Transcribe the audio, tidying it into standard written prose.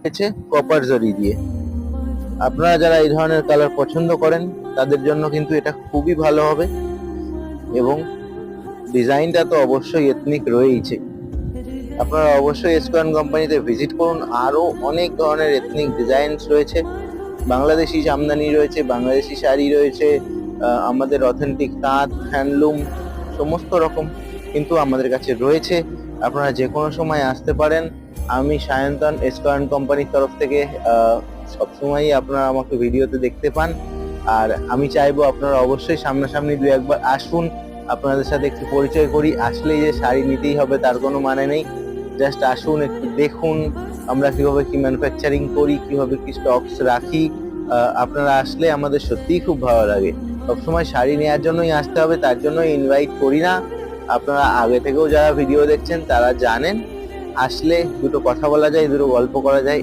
হয়েছে কপার জরি দিয়ে। আপনারা যারা এই ধরনের কালার পছন্দ করেন তাদের জন্য কিন্তু এটা খুবই ভালো হবে। এবং ডিজাইনটা তো অবশ্যই এথনিক রয়েইছে। আপনারা অবশ্যই এসকন কোম্পানিতে ভিজিট করুন। আরো অনেক ধরনের এথনিক ডিজাইনস রয়েছে, বাংলাদেশি জামদানি রয়েছে, বাংলাদেশি শাড়ি রয়েছে, আমাদের অথেন্টিক তাঁত, হ্যান্ডলুম সমস্ত রকম কিন্তু আমাদের কাছে রয়েছে। আপনারা যে কোনো সময় আসতে পারেন। আমি সায়ন্তন এসকন কোম্পানির তরফ থেকে সবসময়ই আপনারা আমাকে ভিডিওতে দেখতে পান। আর আমি চাইবো আপনারা অবশ্যই সামনাসামনি দু একবার আসুন, আপনাদের সাথে একটু পরিচয় করি। আসলেই যে শাড়ি নিতেই হবে তার কোনো মানে নেই, জাস্ট আসুন, একটু দেখুন আমরা কিভাবে কি ম্যানুফ্যাকচারিং করি, কিভাবে কি স্টকস রাখি। আপনারা আসলে আমাদের সত্যিই খুব ভালো লাগে। সবসময় শাড়ি নেওয়ার জন্যই আসতে হবে তার জন্যই ইনভাইট করি না। আপনারা আগে থেকেও যারা ভিডিও দেখছেন তারা জানেন, আসলে দুটো কথা বলা যায়, দুটো গল্প করা যায়।